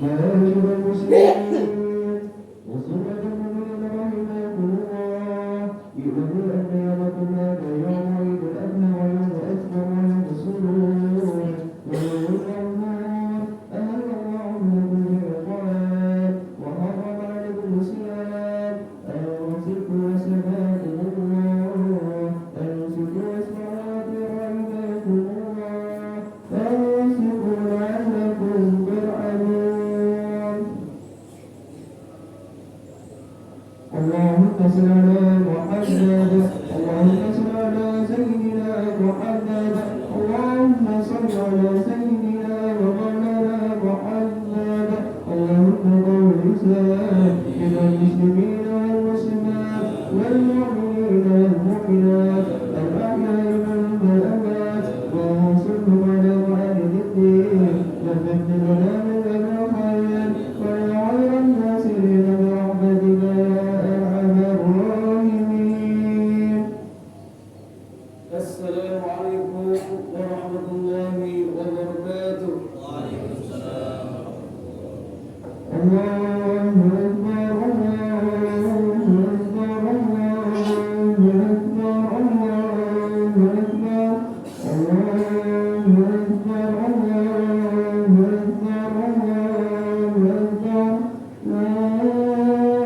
معاشر المسلمين وصلة المؤمنين رحمكم الله اعلموا أن يومكم هذا يوم عيد الأدنى ويوم أكبر ويوم السرور ويوم الأمور أهل الله لكم بالطاعات وحرم عليكم الصيام أنفقوا وسماكم الله أنفقوا وسماكم رحمكم الله أنفقوا لعلكم ترحمون اللهم صل على محمد اللهم صل على سيدنا محمد اللهم صل على سيدنا ومولانا محمد اللهم قوم الإسلام من المسلمين والمسلمات والمؤمنين والمؤمنات الأحياء منهم والأموات وانصرهم على معاند الدين وفقد لنا من أمر الخير ويا خير الناصرين برحمتك يا أرحم الراحمين. السلام عليكم ورحمة الله وبركاته. وعليكم السلام الله أكبر الله أكبر الله أكبر الله أكبر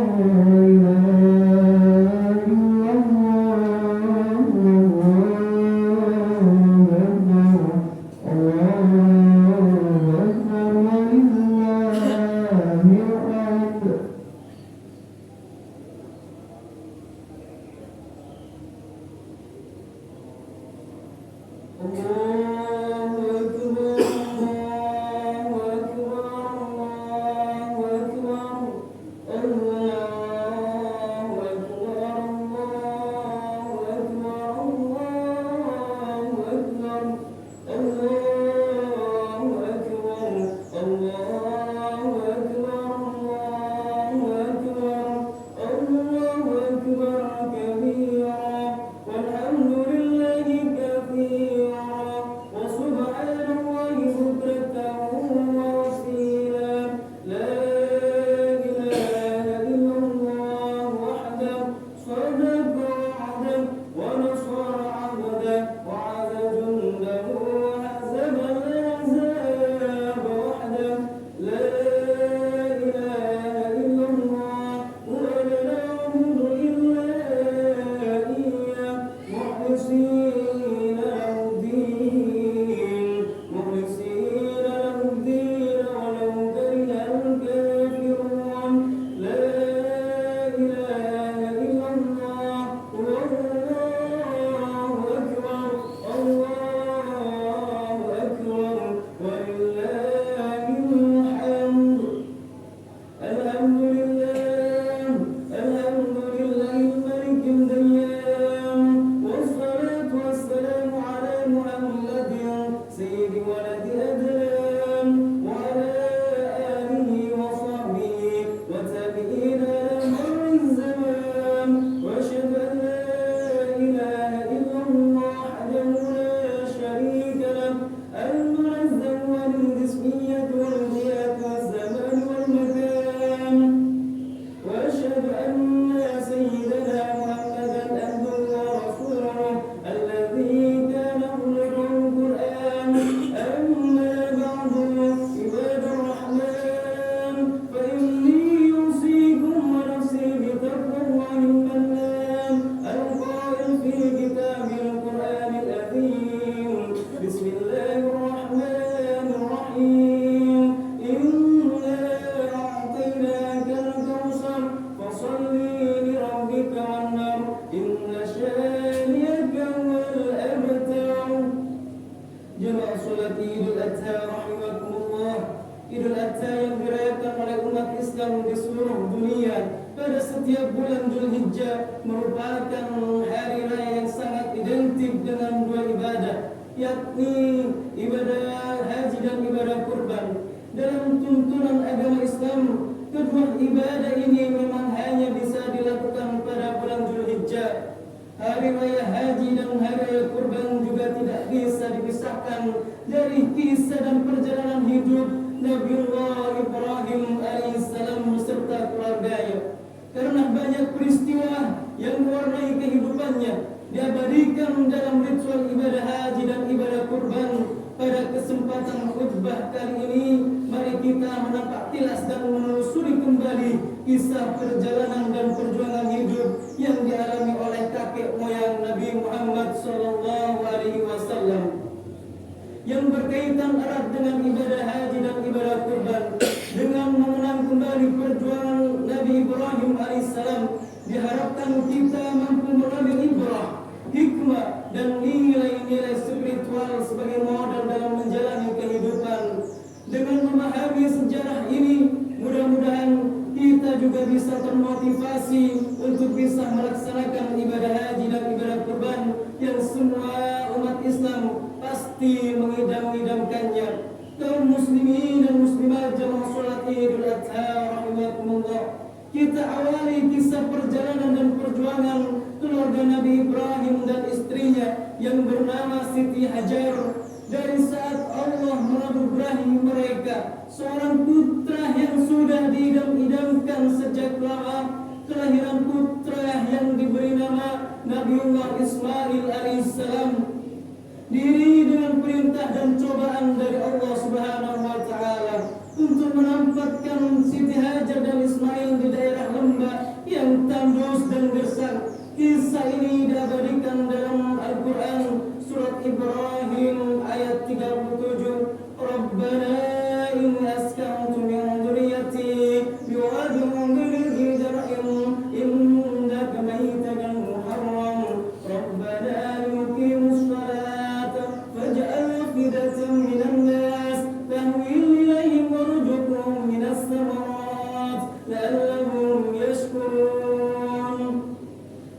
الله أكبر الله أكبر الله أكبر لا إله إلا الله الله أكبر الله أكبر ولله الحمد. Idul Adha yang dirayakan oleh umat Islam di seluruh dunia pada setiap bulan Dzulhijjah merupakan hari raya yang sangat identik dengan dua ibadah, yakni ibadah haji dan ibadah kurban. Dalam tuntunan agama Islam, kedua ibadah ini memang hanya bisa dilakukan pada bulan Dzulhijjah. Hari raya haji dan hari raya kurban juga tidak bisa dipisahkan dari kisah dan perjalanan hidup Nabiullah Ibrahim keluarganya. Karena banyak peristiwa yang mewarnai kehidupannya, diabadikan dalam ritual ibadah haji dan ibadah kurban. Pada kesempatan khutbah kali ini, mari kita menampak tilas dan menelusuri kembali kisah perjalanan dan perjuangan hidup yang dialami oleh kakek moyang Nabi Muhammad SAW, yang berkaitan erat dengan ibadah haji dan ibadah kurban. Dengan mengenang kembali perjuangan Nabi Ibrahim alaihissalam, diharapkan kita mampu mengambil ibrah, hikmah dan nilai-nilai spiritual sebagai modal dalam menjalani kehidupan. Dengan memahami sejarah ini, mudah-mudahan kita juga bisa termotivasi untuk bisa melaksanakan ibadah haji dan ibadah kurban yang semua umat Islam pasti mengidam-idamkannya. Kaum muslimin dan muslimat jamaah salat Idul Adha rahimakumullah, kita awali kisah perjalanan dan perjuangan keluarga Nabi Ibrahim dan istrinya yang bernama Siti Hajar. Dari saat Allah menganugerahi mereka seorang putra yang sudah diidam-idamkan sejak lama, kelahiran putra yang diberi nama Nabiullah Ismail alaihissalam, diiringi dengan perintah dan cobaan dari Allah Subhanahu wa taala untuk menempatkan Siti Hajar dan Ismail di daerah lembah yang tandus dan gersang. Kisah ini diabadikan dalam Al-Quran surat Ibrahim ayat 37. Rabbana inni askantu min dhurriyyati biwadin ghairi zar'in innaka maytan muharram rabbana yuqimus salata faj'al afidatan minan nas tahwi ilayhim warzuqhum minas samarat la'allahum yashkurun.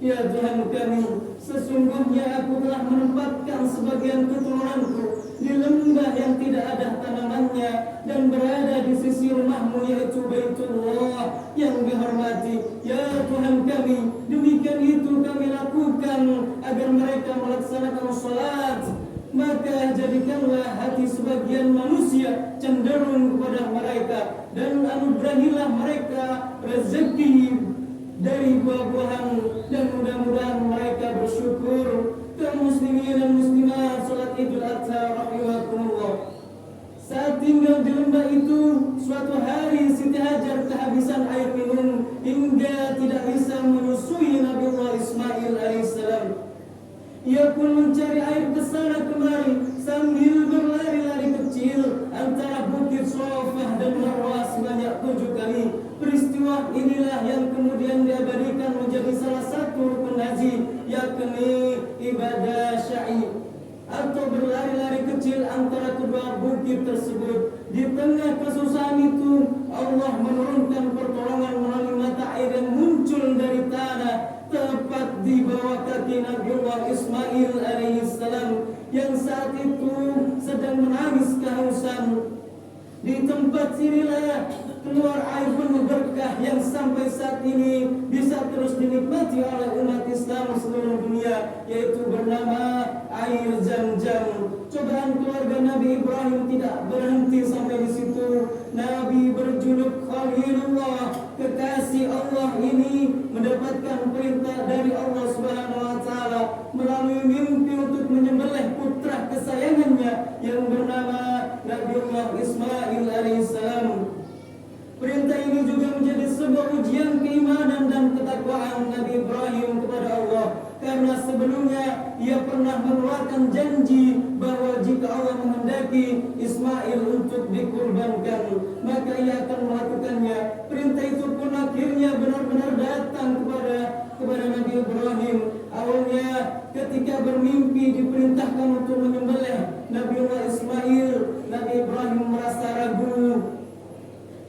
Ya Tuhan kami, sesungguhnya aku telah menempatkan sebagian keturunanku di lembah yang tidak ada tanamannya dan berada di sisi rumahmu, yaitu Baitullah yang dihormati. Ya Tuhan kami, demikian itu kami lakukan agar mereka melaksanakan salat. Maka jadikanlah hati sebagian manusia cenderung kepada mereka, dan anugerahilah mereka rezeki dari buah-buahan, dan mudah-mudahan mereka bersyukur. Kaum muslimin dan muslimat salat Idul Adha rahimakumullah, saat tinggal di lembah itu, suatu hari Siti Hajar kehabisan air minum hingga tidak bisa menyusui Nabiullah Ismail alaihissalam. Ia pun mencari air ke sana kemari sambil berlari-lari kecil antara bukit Sofah dan Marwah sebanyak 7 kali. Peristiwa inilah yang kemudian diabadikan menjadi salah satu rukun haji, yakni ibadah sya'i atau berlari-lari kecil antara kedua bukit tersebut. Di tengah kesusahan itu, Allah menurunkan pertolongan melalui mata air yang muncul dari tanah tepat di bawah kaki Nabiullah Ismail alaihissalam yang saat itu sedang menangis kehausan. Di tempat inilah keluar air penuh berkah yang sampai saat ini bisa terus dinikmati oleh umat Islam seluruh dunia, yaitu bernama air Zam-Zam. Cobaan keluarga Nabi Ibrahim tidak berhenti sampai di situ. Nabi berjuluk Khalilullah, kekasih Allah ini, mendapatkan perintah dari Allah Subhanahu wa taala melalui mimpi untuk menyembelih putra kesayangannya yang bernama Nabiullah Ismail alaihissalam. Perintah ini juga menjadi sebuah ujian keimanan dan ketakwaan Nabi Ibrahim kepada Allah, karena sebelumnya ia pernah mengeluarkan janji bahwa jika Allah menghendaki Ismail untuk dikurbankan, maka ia akan melakukannya. Perintah itu pun akhirnya benar-benar datang kepada Nabi Ibrahim. Awalnya ketika bermimpi diperintahkan untuk menyembelih Nabiullah Ismail, Nabi Ibrahim merasa ragu.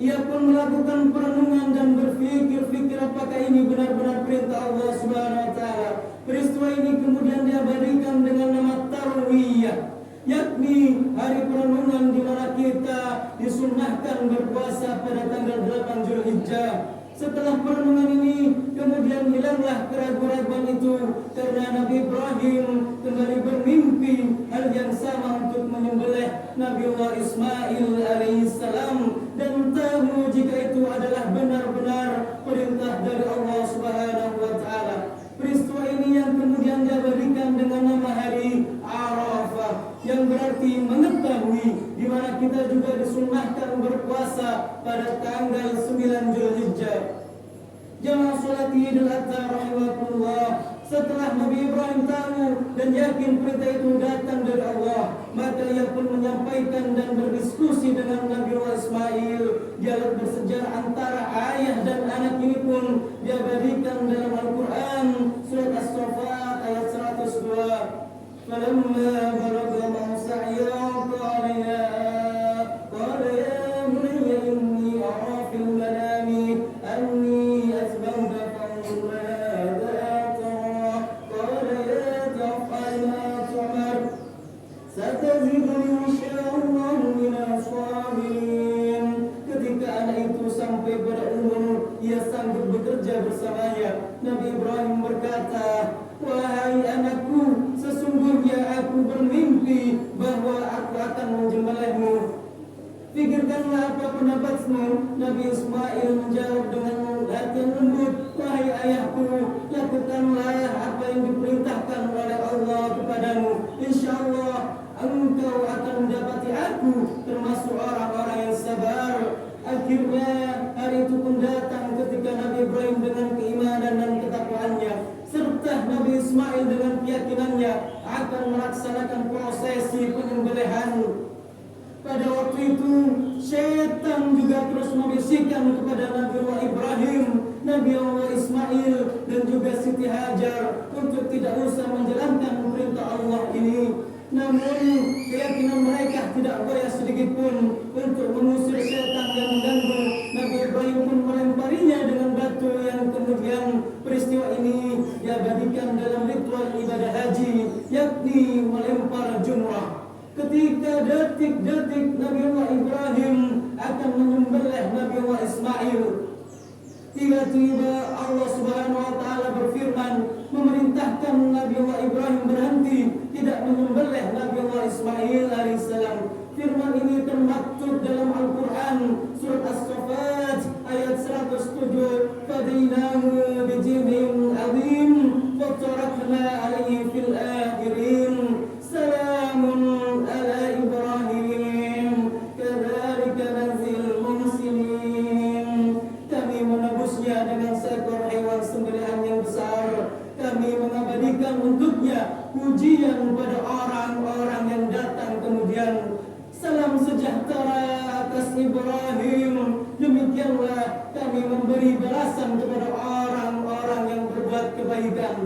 Ia pun melakukan perenungan dan berfikir apakah ini benar-benar perintah Allah Subhanahu wa taala. Peristiwa ini kemudian diabadikan dengan nama Tarwiyah, yakni hari perenungan di mana kita disunnahkan berpuasa pada tanggal 8 Zulhijjah. Setelah perenungan ini, kemudian hilanglah keraguan-keraguan itu karena Nabi Ibrahim kembali bermimpi hal yang sama untuk menyembelih Nabiullah Ismail alaihissalam, dan tahu jika itu adalah benar-benar pada tanggal 9 Zulhijjah. Jamaah salat Idul Adha rahimakumullah, setelah Nabi Ibrahim tahu dan yakin perintah itu datang dari Allah, maka ia pun menyampaikan dan berdiskusi dengan Nabi Ismail. Dialog bersejarah antara ayah dan anak ini pun diabadikan dalam Al-Quran, surat As-Saffat ayat 102. فَلَمَّا بَلَغَ مَعْسَعْيًا قَالَ يَا بُنَيَّ إِنِّي أَرَىٰ فِي الْمَنَامِ أَنِّي أَذْبَحُكَ فَانظُرْ مَاذَا تَرَىٰ قَالَ يَا تَفْعَلْ مَا تُؤْمَرُ سَتَجِدُنِي إِنْ شَاءَ اللَّهُ مِنَ الصَّابِرِينَ. Ketika anak itu sampai pada umur ia sanggup bekerja bersamanya, Nabi Ibrahim berkata, "Wahai anakku, sesungguhnya aku bermimpi bahwa aku akan menjembelihmu. Pikirkanlah apa pendapatmu." Nabi Ismail menjawab dengan hati yang lembut, "Wahai ayahku, lakukanlah apa yang diperintahkan oleh Allah kepadamu. InsyaAllah engkau akan mendapati aku termasuk orang-orang yang sabar." Akhirnya hari itu pun datang ketika Nabi Ibrahim dengan keimanan dan ketakwaannya serta Nabi Ismail dengan keyakinannya akan melaksanakan prosesi penyembelihan. Pada waktu itu syaitan juga terus membisikkan kepada Nabi Allah Ibrahim, Nabi Allah Ismail dan juga Siti Hajar untuk tidak usah menjalankan perintah Allah ini. Namun keyakinan mereka tidak goyah sedikit pun untuk mengusir syaitan yang mengganggu. Nabi Ibrahim pun melemparinya dengan batu yang kemudian peristiwa ini diabadikan dalam ritual ibadah haji, yakni melempar jumrah. Ketika detik-detik Nabi Allah Ibrahim akan menyembelih Nabi Allah Ismail, tiba-tiba Allah Subhanahu wa taala berfirman memerintahkan Nabi Allah Ibrahim berhenti tidak menyembelih Nabi Allah Ismail alaihissalam. Firman ini termaktub dalam Al-Quran surat As-Saffat ayat 107. "Fadainahu bijibhin azim wa tarakna alaihi fil akhirin. Salamun ala Ibrahim kadzalika nazil muhsinin." Kami menebusnya dengan seekor hewan sembelihan yang besar. Kami mengabadikan untuknya pujian pada orang-orang yang datang kemudian. Salam sejahtera atas Ibrahim. Demikianlah kami memberi balasan kepada orang-orang yang berbuat kebaikan.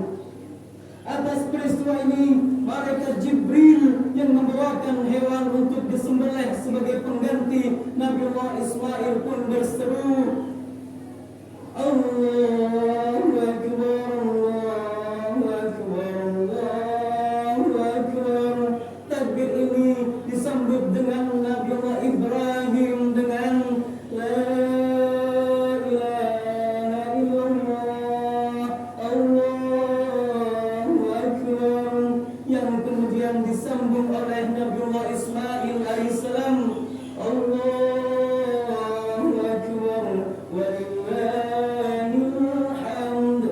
Atas peristiwa ini, malaikat Jibril yang membawakan hewan untuk disembelih sebagai pengganti Nabi Allah Ismail pun berseru, "Allahu Akbar, Allahu Akbar, Allahu Akbar." Takbir ini disambut dengan Nabi Allah Ibrahim dengan La ilaha illallah, Allahu Akbar, yang kemudian disambung oleh Nabi Allah Ismail alaihissalam, Allahu Akbar walillahil hamd.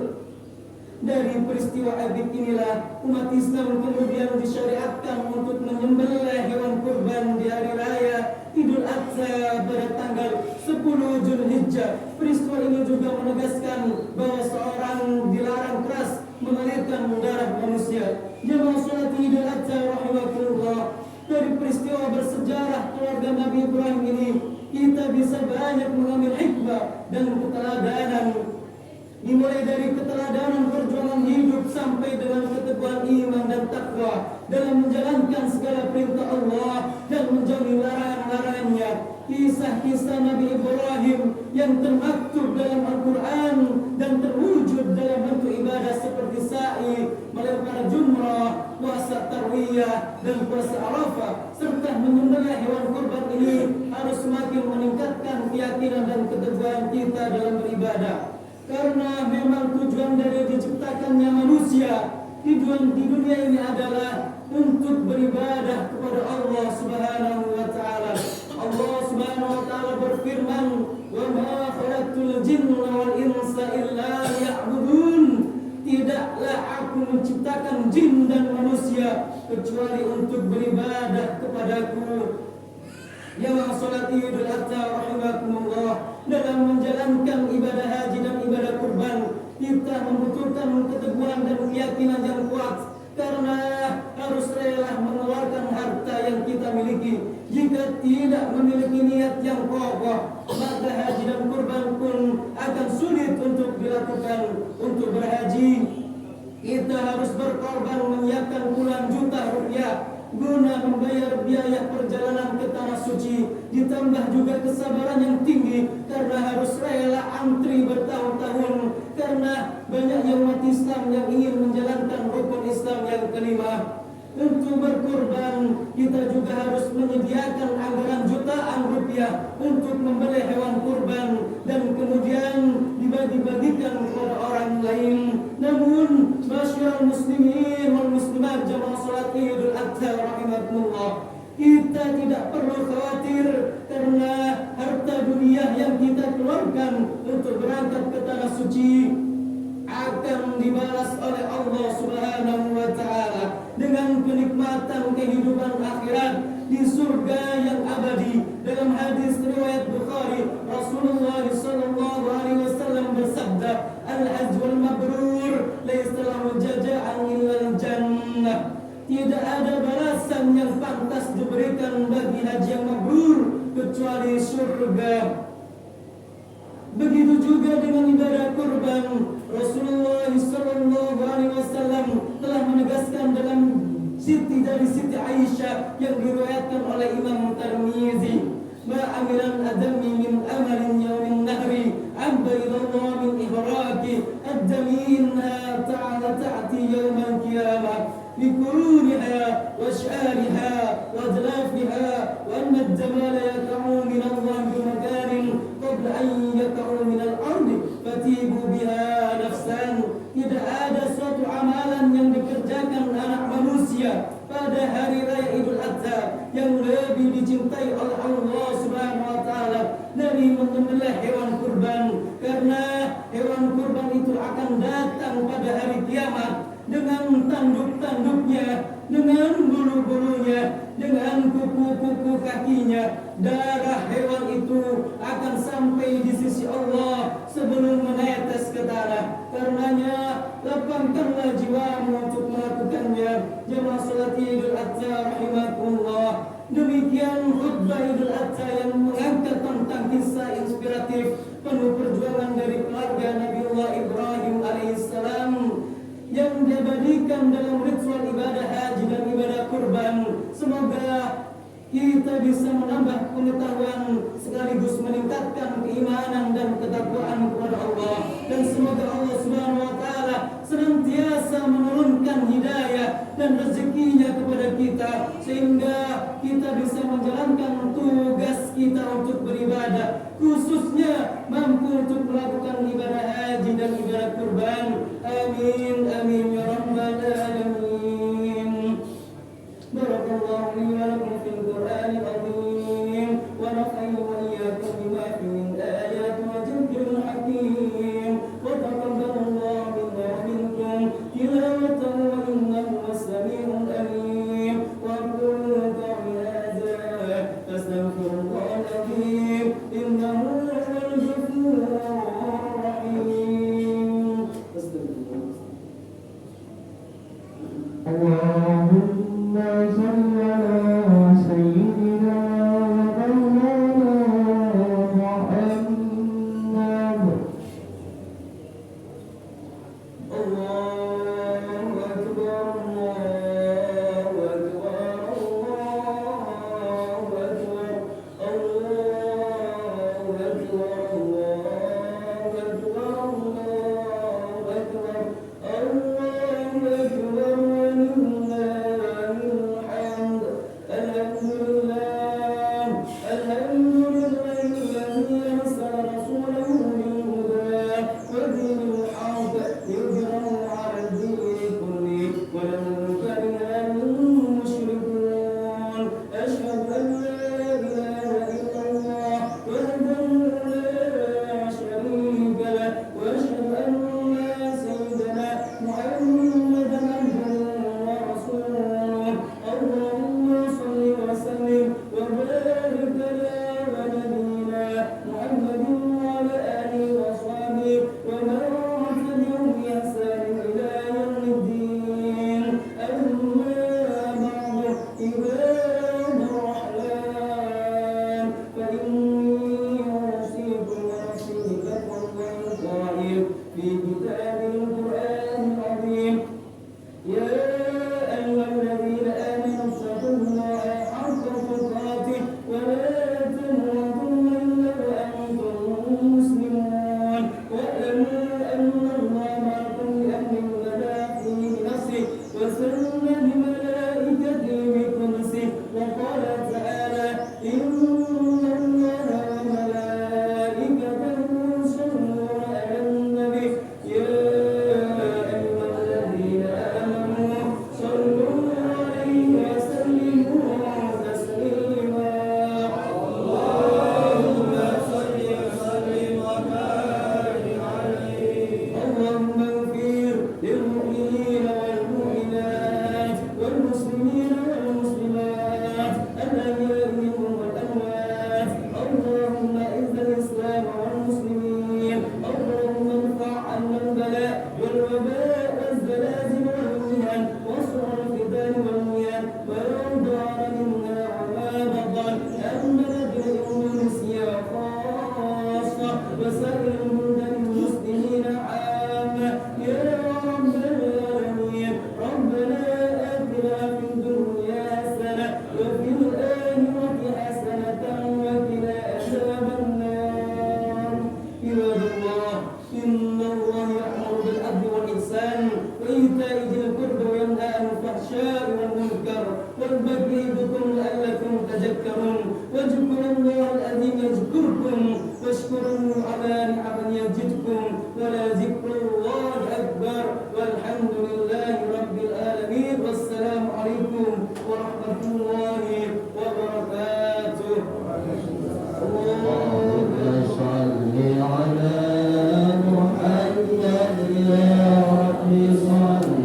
Dari peristiwa abid inilah umat Islam kemudian disyariatkan untuk menyembelih hewan kurban di hari raya Idul Adha pada tanggal 10 Zulhijjah. Peristiwa ini juga menegaskan bahwa seorang dilarang keras mengalirkan darah manusia. Jemaah salat Idul Adha rahimakumullah, dari peristiwa bersejarah keluarga Nabi Ibrahim ini kita bisa banyak mengambil hikmah dan keteladanan. Dimulai dari keteladanan perjuangan hidup sampai dengan keteguhan iman dan takwa dalam menjalankan segala perintah Allah dan menjauhi larangan-larangannya. Kisah-kisah Nabi Ibrahim yang termaktub dalam Al-Quran dan terwujud dalam bentuk ibadah seperti sa'i, melempar jumrah, puasa tarwiyah dan puasa Arafah serta menyembelih hewan kurban ini harus semakin meningkatkan keyakinan dan keteguhan kita dalam beribadah. Karena memang tujuan dari diciptakannya manusia di dunia ini adalah untuk beribadah kepada Allah Subhanahu wa taala. Allah Subhanahu wa taala berfirman, "Wa ma khalaqtul jinna wal insa illa liya'budun." Tidaklah aku menciptakan jin dan manusia kecuali untuk beribadah kepadaku. Ya salat Idul Adha rahimakumullah. membutuhkan keteguhan dan keyakinan yang kuat, karena harus rela mengeluarkan harta yang kita miliki. Jika tidak memiliki niat yang kokoh, maka haji dan kurban pun akan sulit untuk dilakukan. Untuk berhaji, kita harus berkorban menyiapkan puluhan juta rupiah guna membayar biaya perjalanan ke tanah suci, ditambah juga kesabaran yang tinggi karena harus rela antri bertahun-tahun, karena banyaknya umat Islam yang ingin menjalankan rukun Islam yang kelima. Untuk berkurban, kita juga harus menyediakan anggaran jutaan rupiah untuk membeli hewan kurban dan kemudian dibagi-bagikan kepada orang lain. Namun, masyarakat muslimin wal muslimat jamaah salat Idul Adha rahimakumullah, kita tidak perlu khawatir karena harta dunia yang kita keluarkan untuk berangkat ke tanah suci akan dibalas oleh Allah Subhanahu wa taala dengan kenikmatan kehidupan akhirat di surga yang abadi. Dalam hadis riwayat Bukhari, Rasulullah sallallahu alaihi wasallam bersabda, "Al-hajj wal mabrur laysa lahu jazaa'an illa al-jannah." Tidak ada balasan yang pantas diberikan bagi haji yang mabrur kecuali surga. Begitu juga dengan ibadah kurban. Rasulullah sallallahu alaihi wasallam telah menegaskan dalam dari Siti Aisyah yang diriwayatkan oleh Imam Tirmizi, "Ma amilan adami min amalin yawmin nahri abba ila Allah min ihraqi ad-daminha ta'ala ta'ti yawm al-qiyamah bikuruniha wa syariha wa adlafiha wa anna ad-damala yaka'u min Allah bimakanin qabla an yaka'u min al-ardi fatibu biha nafsan." Tidak ada suatu amalan yang dikerjakan anak manusia pada hari raya Idul Adha yang lebih dicintai oleh Allah Subhanahu wa taala dari menyembelih hewan kurban, karena hewan kurban itu akan datang pada hari kiamat dengan tanduk-tanduknya, dengan bulu-bulunya, dengan kuku-kuku kakinya. Darah hewan itu akan sampai di sisi Allah sebelum menetes ke tanah. Karenanya lapangkanlah jiwamu untuk melakukannya. Jemaah salat Idul Adha rahimakumullah. Demikian khutbah Idul Adha yang mengangkat tentang kisah inspiratif penuh perjuangan dari keluarga Nabiullah Ibrahim alaihissalam yang diabadikan dalam ritual ibadah haji dan ibadah kurban. Semoga kita bisa menambah pengetahuan sekaligus meningkatkan keimanan dan ketakwaan kepada Allah, dan semoga Allah Subhanahu wa taala senantiasa menurunkan hidayah dan rezekinya kepada kita sehingga kita bisa menjalankan tugas kita untuk beribadah, khususnya mampu untuk melakukan ibadah haji dan ibadah kurban. Amin amin ya rabbal alamin. Barakallahu li wa lakum fil Qur'anil azim wa nafa'ani wa iyyakum bima fihi min ayatin wa dhikril hakim wa taqabbalallahu minna wa minkum tilawatan wa innahu was-sami'ul alim. Wa qulu qawli hadza astaghfirullahal azim innahu huwal ghafurur rahim. Allahumma salli ala sayyidina wa maulana وسائر البلدان المسلمين عامة يا رب العالمين. ربنا آتنا في الدنيا حسنة وفي الآخرة حسنة وقنا عذاب النار. عباد الله إن الله يأمر بالعدل والإحسان وإيتاء ذي القربى وينهى عن الفحشاء والمنكر والبغي يعظكم لعلكم تذكرون. واذكروا الله العظيم يذكركم واشكروه على نعمه يزدكم ولذكر الله أكبر والحمد لله رب العالمين. والسلام عليكم ورحمة الله وبركاته. اللهم صل على محمد يا رب صل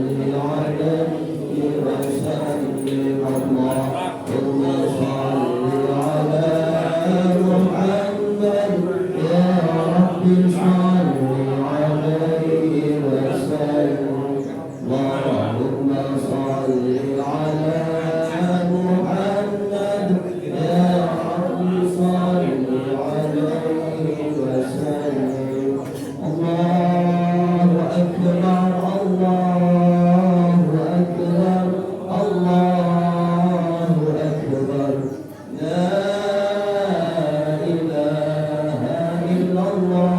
عليه وسلم. اللهم صل على محمد يا رب صل عليه وسلم. اللهم صل على محمد يا رب صل عليه وسلم. الله أكبر الله أكبر الله أكبر لا إله إلا الله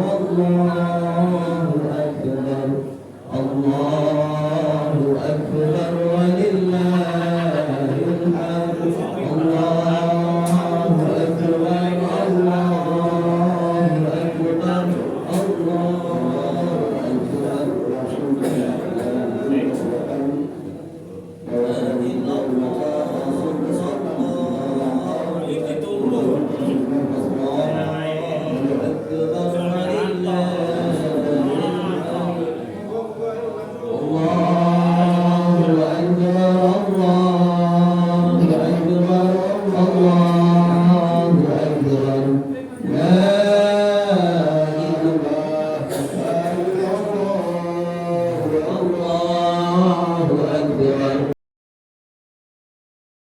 والله أكبر الله أكبر ولله الحمد. الله أكبر الله أكبر الله أكبر. الله